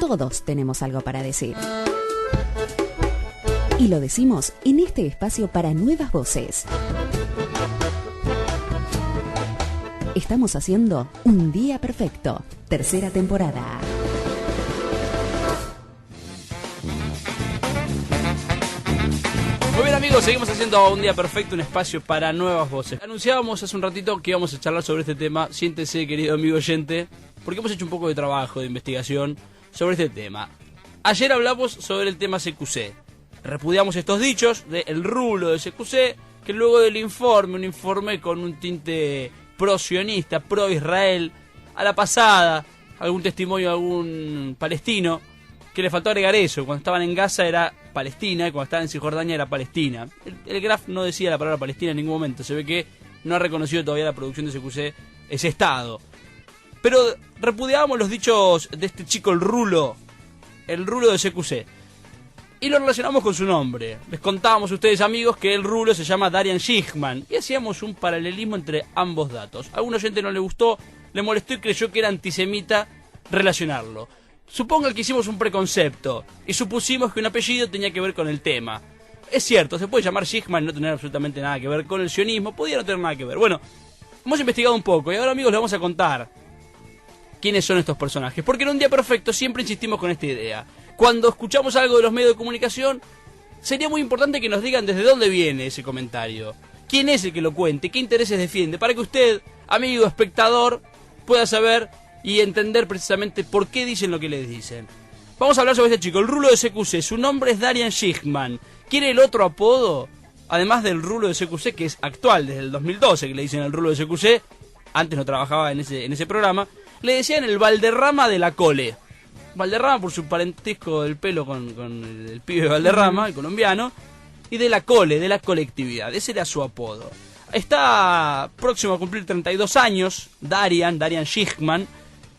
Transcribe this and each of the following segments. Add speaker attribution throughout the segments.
Speaker 1: Todos tenemos algo para decir. Y lo decimos en este espacio para nuevas voces. Estamos haciendo Un Día Perfecto, tercera temporada.
Speaker 2: Muy bien, amigos, seguimos haciendo Un Día Perfecto, un espacio para nuevas voces. Anunciábamos hace un ratito que íbamos a charlar sobre este tema. Siéntese, querido amigo oyente, porque hemos hecho un poco de trabajo, de investigación sobre este tema. Ayer hablamos sobre el tema CQC. Repudiamos estos dichos del rulo de CQC, que luego del informe, un informe con un tinte pro-sionista, pro-Israel, a la pasada, algún testimonio de algún palestino, que le faltó agregar eso. Cuando estaban en Gaza era Palestina, y cuando estaban en Cisjordania era Palestina. El Graf no decía la palabra Palestina en ningún momento. Se ve que no ha reconocido todavía la producción de CQC ese Estado. Pero repudiábamos los dichos de este chico, el rulo de CQC. Y lo relacionamos con su nombre. Les contábamos a ustedes, amigos, que el rulo se llama Darian Shihman. Y hacíamos un paralelismo entre ambos datos. A algún oyente no le gustó, le molestó y creyó que era antisemita relacionarlo. Supongan que hicimos un preconcepto y supusimos que un apellido tenía que ver con el tema. Es cierto, se puede llamar Shihman y no tener absolutamente nada que ver con el sionismo. Podría no tener nada que ver. Bueno, hemos investigado un poco y ahora, amigos, les vamos a contar quiénes son estos personajes. Porque en Un Día Perfecto siempre insistimos con esta idea. Cuando escuchamos algo de los medios de comunicación, sería muy importante que nos digan desde dónde viene ese comentario. ¿Quién es el que lo cuente? ¿Qué intereses defiende? Para que usted, amigo, espectador, pueda saber y entender precisamente por qué dicen lo que les dicen. Vamos a hablar sobre este chico, el rulo de CQC. Su nombre es Darian Shihman. ¿Quiere el otro apodo? Además del rulo de CQC, que es actual, desde el 2012, que le dicen el rulo de CQC. Antes no trabajaba en ese programa. Le decían el Valderrama de la Cole. Valderrama por su parentesco del pelo con el pibe Valderrama, el colombiano, y de la Cole, de la colectividad. Ese era su apodo. Está próximo a cumplir 32 años, Darian Shihman.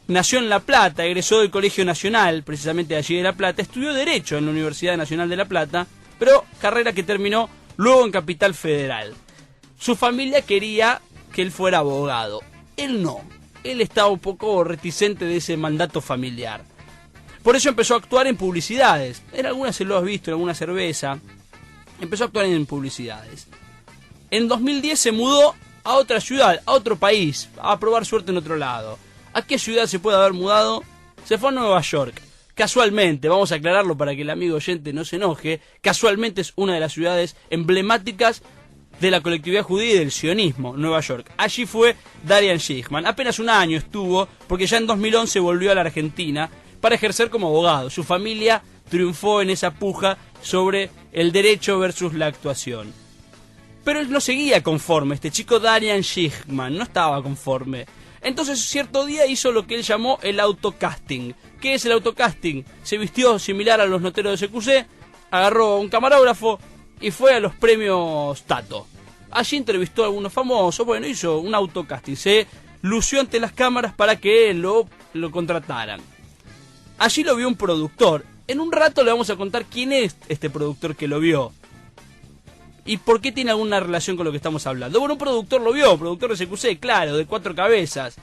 Speaker 2: Nació en La Plata, egresó del Colegio Nacional, precisamente de allí de La Plata. Estudió Derecho en la Universidad Nacional de La Plata, pero carrera que terminó luego en Capital Federal. Su familia quería que él fuera abogado. Él no. Él estaba un poco reticente de ese mandato familiar. Por eso empezó a actuar en publicidades. En algunas se lo has visto, en alguna cerveza. Empezó a actuar en publicidades. En 2010 se mudó a otra ciudad, a otro país, a probar suerte en otro lado. ¿A qué ciudad se puede haber mudado? Se fue a Nueva York. Casualmente, vamos a aclararlo para que el amigo oyente no se enoje, casualmente es una de las ciudades emblemáticas de la colectividad judía y del sionismo, Nueva York. Allí fue Darian Shihman. Apenas un año estuvo, porque ya en 2011 volvió a la Argentina para ejercer como abogado. Su familia triunfó en esa puja sobre el derecho versus la actuación. Pero él no seguía conforme, este chico Darian Shihman no estaba conforme. Entonces cierto día hizo lo que él llamó el autocasting. ¿Qué es el autocasting? Se vistió similar a los noteros de CQC, agarró un camarógrafo y fue a los premios Tato. Allí entrevistó a algunos famosos, bueno, hizo un autocasting, se lució ante las cámaras para que lo contrataran. Allí lo vio un productor. En un rato le vamos a contar quién es este productor que lo vio y por qué tiene alguna relación con lo que estamos hablando. Bueno, un productor lo vio, un productor de CQC, claro, de Cuatro Cabezas,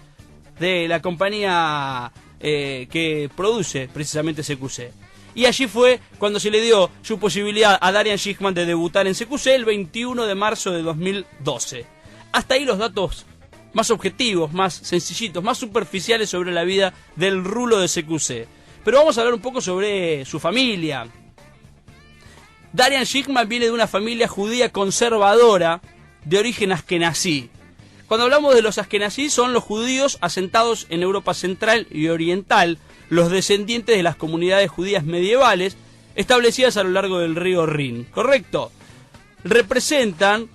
Speaker 2: de la compañía que produce precisamente CQC. Y allí fue cuando se le dio su posibilidad a Darian Shihman de debutar en CQC el 21 de marzo de 2012. Hasta ahí los datos más objetivos, más sencillitos, más superficiales sobre la vida del rulo de CQC. Pero vamos a hablar un poco sobre su familia. Darian Shihman viene de una familia judía conservadora de origen askenazí. Cuando hablamos de los askenazí son los judíos asentados en Europa Central y Oriental, los descendientes de las comunidades judías medievales establecidas a lo largo del río Rin, ¿correcto? Representan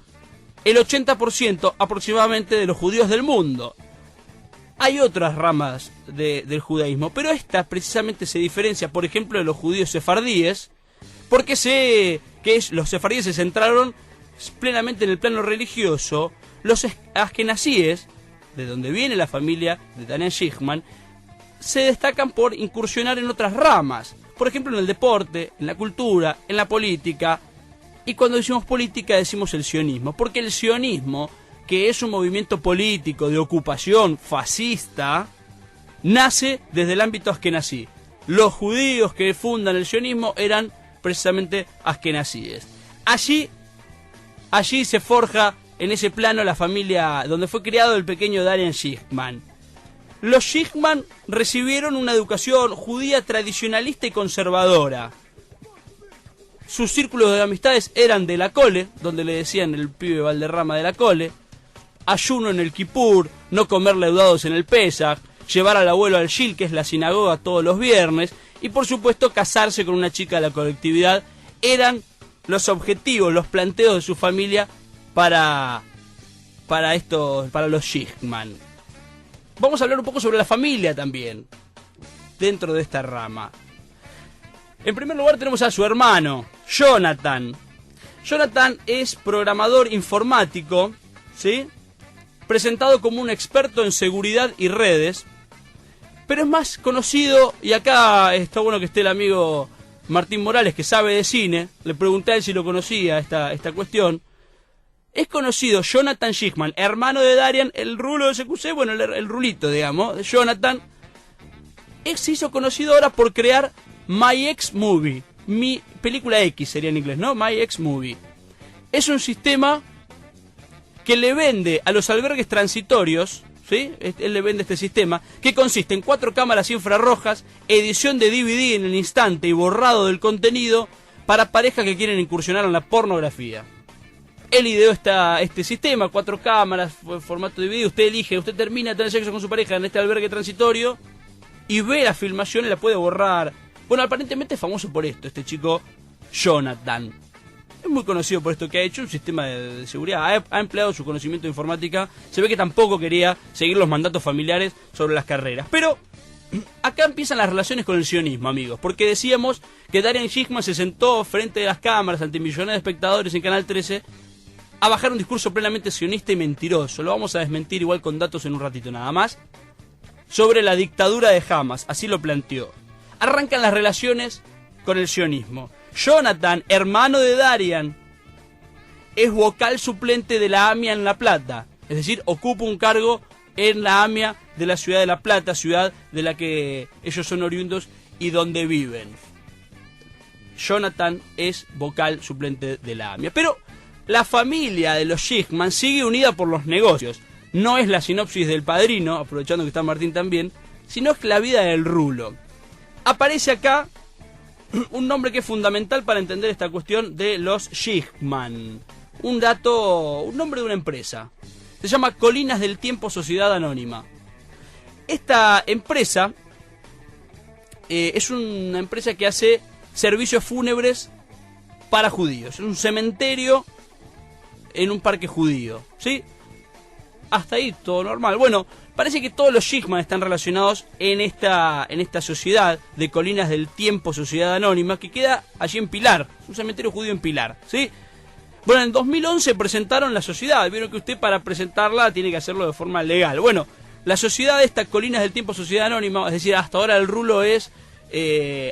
Speaker 2: el 80% aproximadamente de los judíos del mundo. Hay otras ramas del judaísmo, pero esta precisamente se diferencia, por ejemplo, de los judíos sefardíes, porque los sefardíes se centraron plenamente en el plano religioso. Los askenazíes, de donde viene la familia de Darian Shihman, se destacan por incursionar en otras ramas, por ejemplo en el deporte, en la cultura, en la política. Y cuando decimos política decimos el sionismo, porque el sionismo, que es un movimiento político de ocupación fascista, nace desde el ámbito askenazí. Los judíos que fundan el sionismo eran precisamente askenazíes. Allí se forja en ese plano la familia donde fue criado el pequeño Darian Schiffman. Los Schiffman recibieron una educación judía tradicionalista y conservadora. Sus círculos de amistades eran de la Cole, donde le decían el pibe Valderrama de la Cole, ayuno en el Kippur, no comer leudados en el Pesaj, llevar al abuelo al Shil, que es la sinagoga, todos los viernes, y por supuesto casarse con una chica de la colectividad. Eran los objetivos, los planteos de su familia para los Schiffman. Vamos a hablar un poco sobre la familia también, dentro de esta rama. En primer lugar tenemos a su hermano, Jonathan. Jonathan es programador informático, ¿sí? Presentado como un experto en seguridad y redes, pero es más conocido, y acá está bueno que esté el amigo Martín Morales, que sabe de cine. Le pregunté a él si lo conocía esta cuestión. Es conocido Jonathan Schiffman, hermano de Darian, el rulo de SQC, bueno, el rulito, digamos, de Jonathan. Se hizo conocido ahora por crear My Ex Movie, mi película X sería en inglés, ¿no? My Ex Movie. Es un sistema que le vende a los albergues transitorios, ¿sí? Él le vende este sistema, que consiste en 4 cámaras infrarrojas, edición de DVD en el instante y borrado del contenido para parejas que quieren incursionar en la pornografía. Él ideó este sistema, 4 cámaras, formato DVD, usted elige, usted termina de tener sexo con su pareja en este albergue transitorio y ve la filmación y la puede borrar. Bueno, aparentemente es famoso por esto, este chico Jonathan. Es muy conocido por esto que ha hecho, un sistema de seguridad. Ha empleado su conocimiento de informática. Se ve que tampoco quería seguir los mandatos familiares sobre las carreras. Pero acá empiezan las relaciones con el sionismo, amigos. Porque decíamos que Darian Schiffman se sentó frente a las cámaras ante millones de espectadores en Canal 13 a bajar un discurso plenamente sionista y mentiroso. Lo vamos a desmentir igual con datos en un ratito nada más. Sobre la dictadura de Hamas, así lo planteó. Arrancan las relaciones con el sionismo. Jonathan, hermano de Darian, es vocal suplente de la AMIA en La Plata. Es decir, ocupa un cargo en la AMIA de la ciudad de La Plata, ciudad de la que ellos son oriundos y donde viven. Jonathan es vocal suplente de la AMIA. Pero la familia de los Schiffman sigue unida por los negocios. No es la sinopsis del Padrino, aprovechando que está Martín también, sino es la vida del rulo. Aparece acá un nombre que es fundamental para entender esta cuestión de los Schiffman. Un nombre de una empresa. Se llama Colinas del Tiempo Sociedad Anónima. Esta empresa es una empresa que hace servicios fúnebres para judíos. Es un cementerio en un parque judío, ¿sí? Hasta ahí todo normal. Bueno, parece que todos los Schiffman están relacionados en esta sociedad de Colinas del Tiempo Sociedad Anónima, que queda allí en Pilar. Es un cementerio judío en Pilar, ¿sí? Bueno, en 2011 presentaron la sociedad. Vieron que usted para presentarla tiene que hacerlo de forma legal. Bueno, la sociedad de esta Colinas del Tiempo Sociedad Anónima, es decir, hasta ahora el rulo es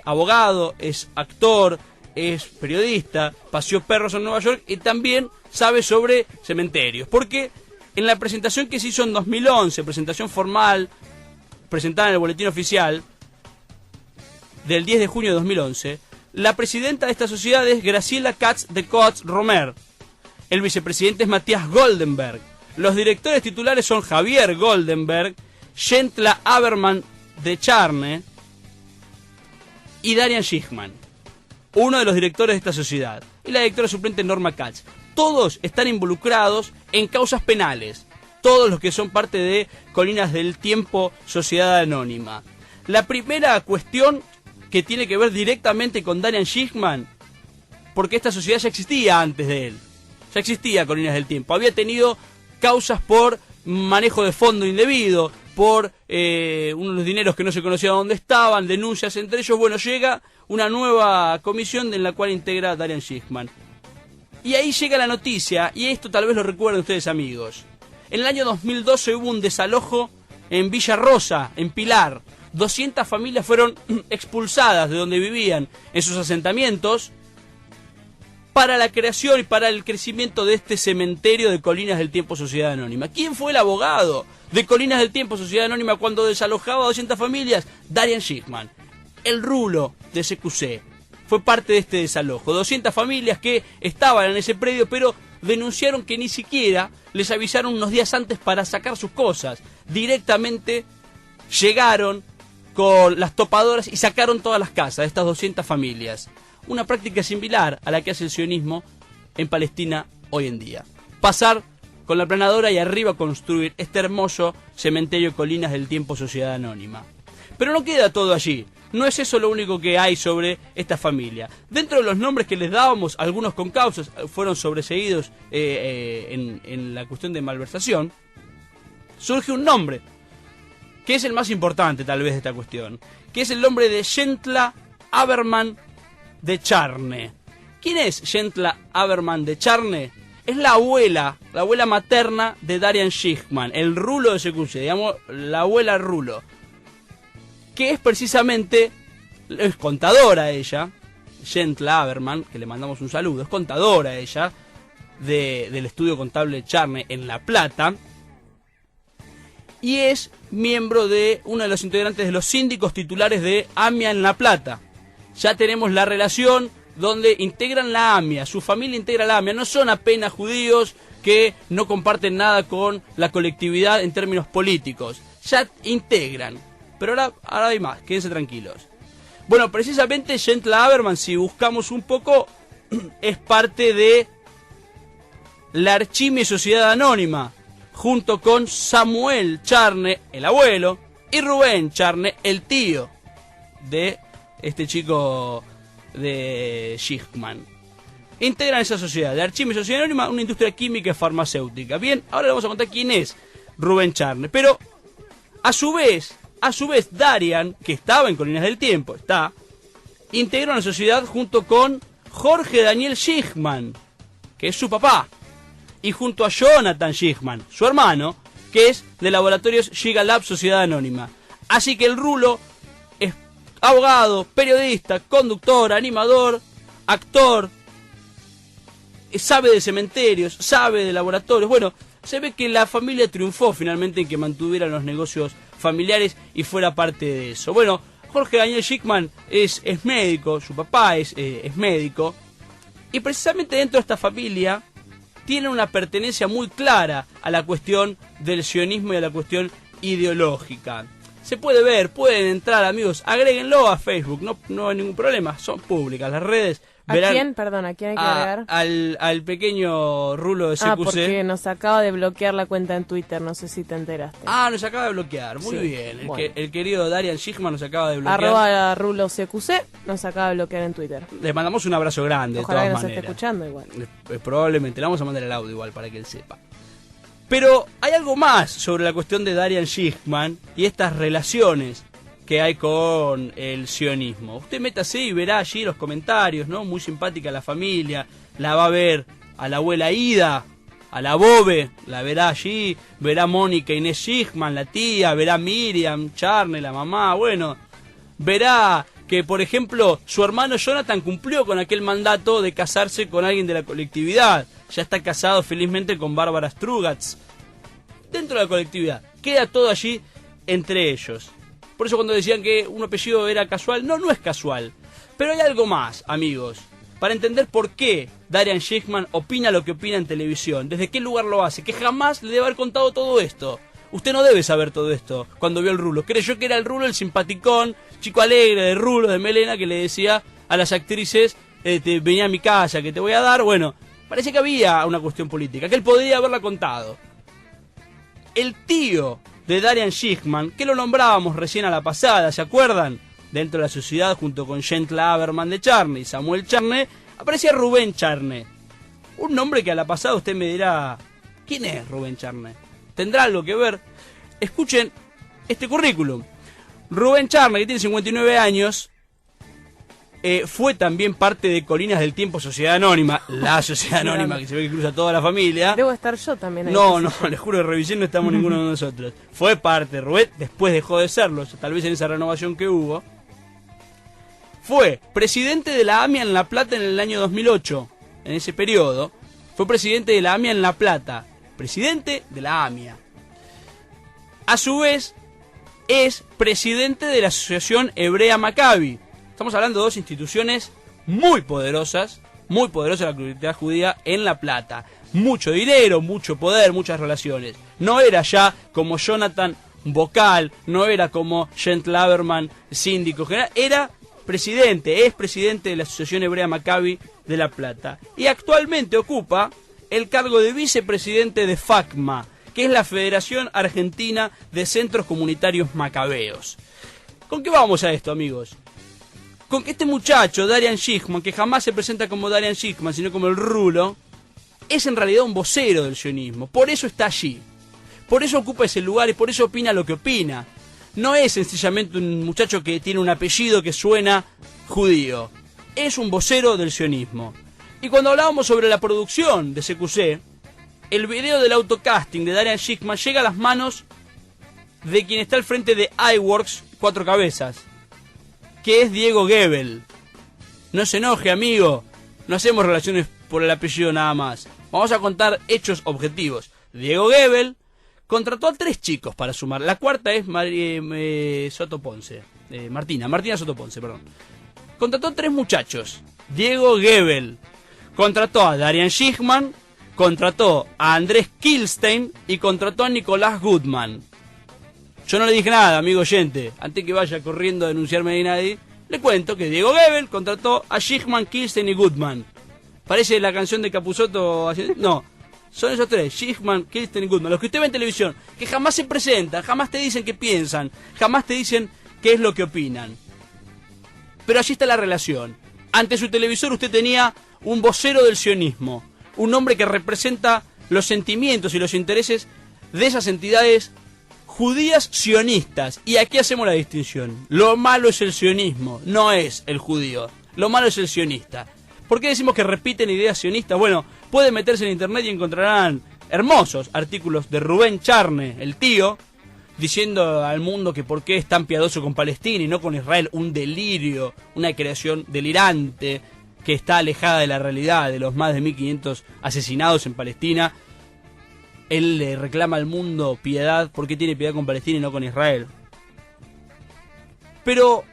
Speaker 2: abogado, es actor, es periodista, paseó perros en Nueva York y también sabe sobre cementerios. Porque en la presentación que se hizo en 2011, presentación formal, presentada en el boletín oficial del 10 de junio de 2011, la presidenta de esta sociedad es Graciela Katz de Coats-Romer. El vicepresidente es Matías Goldenberg. Los directores titulares son Javier Goldenberg, Gentla Aberman de Charne y Darian Schiffman, uno de los directores de esta sociedad, y la directora suplente Norma Katz. Todos están involucrados en causas penales, todos los que son parte de Colinas del Tiempo Sociedad Anónima. La primera cuestión que tiene que ver directamente con Darian Schiffman, porque esta sociedad ya existía antes de él, ya existía Colinas del Tiempo, había tenido causas por manejo de fondo indebido, por unos dineros que no se conocía dónde estaban, denuncias entre ellos. Bueno, llega una nueva comisión en la cual integra Darian Schiffman. Y ahí llega la noticia, y esto tal vez lo recuerden ustedes, amigos. En el año 2012 hubo un desalojo en Villa Rosa, en Pilar. 200 familias fueron expulsadas de donde vivían en sus asentamientos para la creación y para el crecimiento de este cementerio de Colinas del Tiempo Sociedad Anónima. ¿Quién fue el abogado de Colinas del Tiempo Sociedad Anónima cuando desalojaba a 200 familias? Darian Schickman, el rulo de CQC. Fue parte de este desalojo. 200 familias que estaban en ese predio, pero denunciaron que ni siquiera les avisaron unos días antes para sacar sus cosas. Directamente llegaron con las topadoras y sacaron todas las casas de estas 200 familias. Una práctica similar a la que hace el sionismo en Palestina hoy en día. Pasar con la planadora y arriba construir este hermoso cementerio de Colinas del Tiempo Sociedad Anónima. Pero no queda todo allí. No es eso lo único que hay sobre esta familia. Dentro de los nombres que les dábamos, algunos con causas, fueron sobreseídos en la cuestión de malversación, surge un nombre, que es el más importante tal vez de esta cuestión, que es el nombre de Yentla Haberman de Charne. ¿Quién es Yentla Haberman de Charne? Es la abuela materna de Darian Schickman, el rulo de CQC, digamos, la abuela rulo, que es precisamente, es contadora ella, Yentla Haberman, que le mandamos un saludo, es contadora ella, del estudio contable Charne en La Plata, y es miembro de uno de los integrantes de los síndicos titulares de AMIA en La Plata. Ya tenemos la relación donde integran la AMIA, su familia integra la AMIA, no son apenas judíos que no comparten nada con la colectividad en términos políticos, ya integran. Pero ahora hay más, quédense tranquilos. Bueno, precisamente Yentla Haberman, si buscamos un poco, es parte de la Archimia Sociedad Anónima, junto con Samuel Charne, el abuelo, y Rubén Charne, el tío de este chico de Schickman. Integran esa sociedad, de Archimia Sociedad Anónima, una industria química y farmacéutica. Bien, ahora le vamos a contar quién es Rubén Charne, pero a su vez, Darian, que estaba en Colinas del Tiempo, integró una sociedad junto con Jorge Daniel Schickman, que es su papá, y junto a Jonathan Schickman, su hermano, que es de Laboratorios Giga Lab Sociedad Anónima. Así que el rulo es abogado, periodista, conductor, animador, actor, sabe de cementerios, sabe de laboratorios. Bueno, se ve que la familia triunfó finalmente en que mantuvieran los negocios familiares y fuera parte de eso. Bueno, Jorge Daniel Schickman es médico, su papá es médico, y precisamente dentro de esta familia tiene una pertenencia muy clara a la cuestión del sionismo y a la cuestión ideológica. Se puede ver, pueden entrar, amigos, agréguenlo a Facebook, no hay ningún problema, son públicas las redes. Verán,
Speaker 3: ¿A quién? Perdón, ¿a quién hay que agregar?
Speaker 2: Al pequeño rulo de CQC.
Speaker 3: Porque nos acaba de bloquear la cuenta en Twitter, no sé si te enteraste.
Speaker 2: Nos acaba de bloquear, muy bien. Bueno. El querido Darian Schickman nos acaba de bloquear.
Speaker 3: @rulo CQC nos acaba de bloquear en Twitter.
Speaker 2: Les mandamos un abrazo grande.
Speaker 3: Ojalá
Speaker 2: de
Speaker 3: que
Speaker 2: todas
Speaker 3: nos
Speaker 2: maneras.
Speaker 3: esté escuchando igual.
Speaker 2: Probablemente, le vamos a mandar el audio igual para que él sepa. Pero hay algo más sobre la cuestión de Darian Schickman y estas relaciones que hay con el sionismo. Usted métase y verá allí los comentarios, ¿no? Muy simpática la familia, la va a ver a la abuela Ida, a la Bobe, la verá allí, verá Mónica Inés Schickman, la tía, verá Miriam Charne, la mamá, bueno, verá que, por ejemplo, su hermano Jonathan cumplió con aquel mandato de casarse con alguien de la colectividad, ya está casado felizmente con Bárbara Strugatz, dentro de la colectividad, queda todo allí entre ellos. Por eso cuando decían que un apellido era casual, no es casual. Pero hay algo más, amigos, para entender por qué Darian Schickman opina lo que opina en televisión, desde qué lugar lo hace, que jamás le debe haber contado todo esto. Usted no debe saber todo esto cuando vio el rulo. Creyó que era el rulo, el simpaticón, chico alegre de rulo, de melena, que le decía a las actrices, venía a mi casa, que te voy a dar. Bueno, parece que había una cuestión política, que él podría haberla contado. El tío de Darian Schickman, que lo nombrábamos recién a la pasada, ¿se acuerdan? Dentro de la sociedad, junto con Yentla Haberman de Charne y Samuel Charne, aparecía Rubén Charne. Un nombre que a la pasada usted me dirá, ¿quién es Rubén Charne? ¿Tendrá algo que ver? Escuchen este currículum. Rubén Charne, que tiene 59 años, fue también parte de Colinas del Tiempo Sociedad Anónima, la sociedad anónima que se ve que cruza toda la familia.
Speaker 3: Debo estar yo también ahí.
Speaker 2: No, les juro que revisé, no estamos ninguno de nosotros. Fue parte de Rubén, después dejó de serlo, tal vez en esa renovación que hubo. Fue presidente de la AMIA en La Plata en el año 2008. en ese periodo, fue presidente de la AMIA en La Plata. Presidente de la AMIA. A su vez, es presidente de la Asociación Hebrea Maccabi. Estamos hablando de dos instituciones muy poderosas de la comunidad judía en La Plata. Mucho dinero, mucho poder, muchas relaciones. No era ya como Jonathan vocal, no era como Jent Laberman, síndico general, era presidente, es presidente de la Asociación Hebrea Maccabi de La Plata. Y actualmente ocupa el cargo de vicepresidente de FACMA, que es la Federación Argentina de Centros Comunitarios Macabeos. ¿Con qué vamos a esto, amigos? Con que este muchacho, Darian Schichman, que jamás se presenta como Darian Schichman, sino como el Rulo, es en realidad un vocero del sionismo. Por eso está allí. Por eso ocupa ese lugar y por eso opina lo que opina. No es sencillamente un muchacho que tiene un apellido que suena judío. Es un vocero del sionismo. Y cuando hablábamos sobre la producción de CQC, el video del autocasting de Darian Schichman llega a las manos de quien está al frente de iWorks, 4 cabezas, que es Diego Gebel. No se enoje, amigo. No hacemos relaciones por el apellido nada más. Vamos a contar hechos objetivos. Diego Gebel contrató a 3 chicos para sumar. La cuarta es Martina Soto Ponce, perdón. Contrató a 3 muchachos. Diego Gebel contrató a Darian Schichman, contrató a Andrés Kilstein y contrató a Nicolás Goodman. Yo no le dije nada, amigo oyente. Antes que vaya corriendo a denunciarme de nadie, le cuento que Diego Gebel contrató a Schichman, Kilstein y Goodman. Parece la canción de Capusotto. No, son esos 3, Schichman, Kilstein y Goodman. Los que usted ve en televisión, que jamás se presentan, jamás te dicen qué piensan, jamás te dicen qué es lo que opinan. Pero allí está la relación. Ante su televisor usted tenía un vocero del sionismo, un hombre que representa los sentimientos y los intereses de esas entidades judías sionistas. Y aquí hacemos la distinción. Lo malo es el sionismo, no es el judío. Lo malo es el sionista. ¿Por qué decimos que repiten ideas sionistas? Bueno, pueden meterse en internet y encontrarán hermosos artículos de Rubén Charne, el tío, diciendo al mundo que por qué es tan piadoso con Palestina y no con Israel. Un delirio, una creación delirante que está alejada de la realidad de los más de 1500 asesinados en Palestina. Él le reclama al mundo piedad. ¿Por qué tiene piedad con Palestina y no con Israel? Pero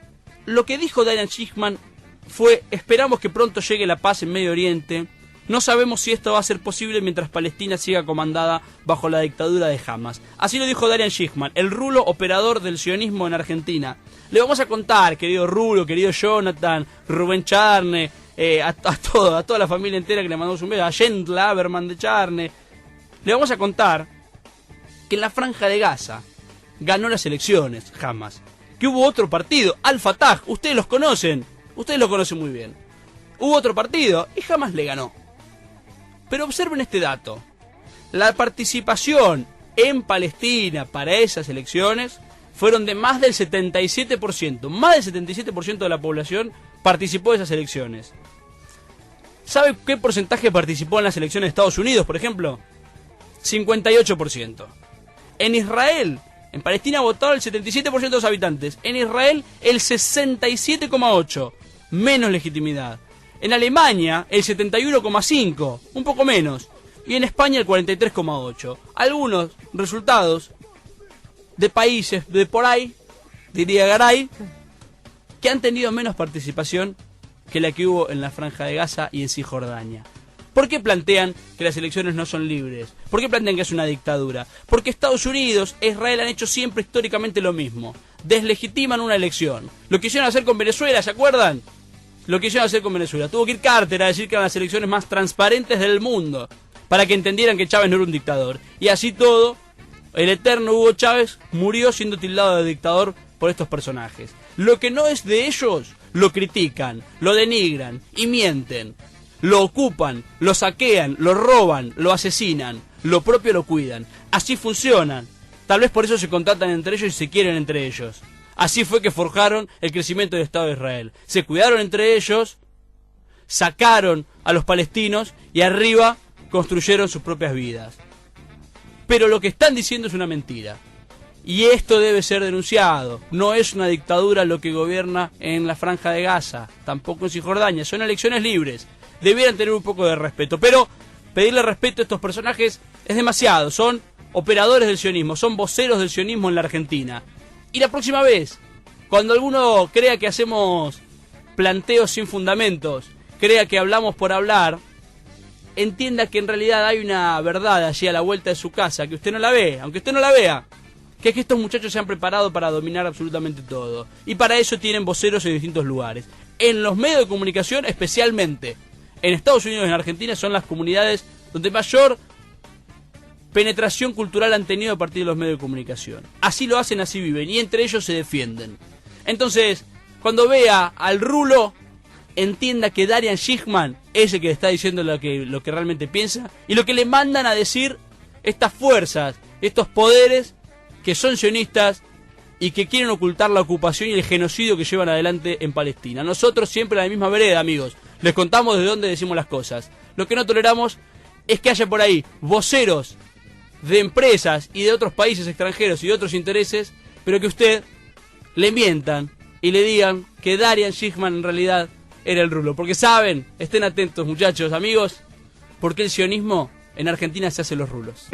Speaker 2: lo que dijo Darian Schichman fue: esperamos que pronto llegue la paz en Medio Oriente. No sabemos si esto va a ser posible mientras Palestina siga comandada bajo la dictadura de Hamas. Así lo dijo Darian Schichman, el rulo operador del sionismo en Argentina. Le vamos a contar, querido Rulo, querido Jonathan, Rubén Charne, a toda la familia entera que le mandamos un beso, a Jent Laberman de Charne. Le vamos a contar que en la Franja de Gaza ganó las elecciones Hamas. Que hubo otro partido, Al-Fatah, ustedes los conocen, ustedes lo conocen muy bien. Hubo otro partido y Hamas le ganó. Pero observen este dato. La participación en Palestina para esas elecciones fueron de más del 77%. Más del 77% de la población participó de esas elecciones. ¿Sabe qué porcentaje participó en las elecciones de Estados Unidos, por ejemplo? 58%. En Israel, en Palestina votaron el 77% de los habitantes. En Israel, el 67,8%. Menos legitimidad. En Alemania, el 71,5%, un poco menos. Y en España, el 43,8%. Algunos resultados de países de por ahí, diría Garay, que han tenido menos participación que la que hubo en la Franja de Gaza y en Cisjordania. ¿Por qué plantean que las elecciones no son libres? ¿Por qué plantean que es una dictadura? Porque Estados Unidos e Israel han hecho siempre históricamente lo mismo. Deslegitiman una elección. Lo quisieron hacer con Venezuela, ¿se acuerdan? Lo quisieron hacer con Venezuela. Tuvo que ir Carter a decir que eran las elecciones más transparentes del mundo, para que entendieran que Chávez no era un dictador. Y así todo, el eterno Hugo Chávez murió siendo tildado de dictador por estos personajes. Lo que no es de ellos, lo critican, lo denigran y mienten. Lo ocupan, lo saquean, lo roban, lo asesinan. Lo propio lo cuidan. Así funcionan. Tal vez por eso se contratan entre ellos y se quieren entre ellos. Así fue que forjaron el crecimiento del Estado de Israel. Se cuidaron entre ellos, sacaron a los palestinos y arriba construyeron sus propias vidas. Pero lo que están diciendo es una mentira. Y esto debe ser denunciado. No es una dictadura lo que gobierna en la Franja de Gaza, tampoco en Cisjordania. Son elecciones libres. debieran tener un poco de respeto. Pero pedirle respeto a estos personajes es demasiado. Son operadores del sionismo, son voceros del sionismo en la Argentina. Y la próxima vez, cuando alguno crea que hacemos planteos sin fundamentos, crea que hablamos por hablar, entienda que en realidad hay una verdad allí a la vuelta de su casa, que usted no la ve, aunque usted no la vea, que es que estos muchachos se han preparado para dominar absolutamente todo. Y para eso tienen voceros en distintos lugares. En los medios de comunicación, especialmente en Estados Unidos y en Argentina, son las comunidades donde mayor penetración cultural han tenido a partir de los medios de comunicación. Así lo hacen, así viven, y entre ellos se defienden. Entonces, cuando vea al Rulo, entienda que Darian Schickman es el que le está diciendo lo que realmente piensa, y lo que le mandan a decir estas fuerzas, estos poderes que son sionistas y que quieren ocultar la ocupación y el genocidio que llevan adelante en Palestina. Nosotros siempre en la misma vereda, amigos. Les contamos de dónde decimos las cosas. Lo que no toleramos es que haya por ahí voceros de empresas y de otros países extranjeros y de otros intereses, pero que usted le mientan y le digan que Darian Schickman en realidad era el Rulo. Porque saben, estén atentos muchachos, amigos, porque el sionismo en Argentina se hace los rulos.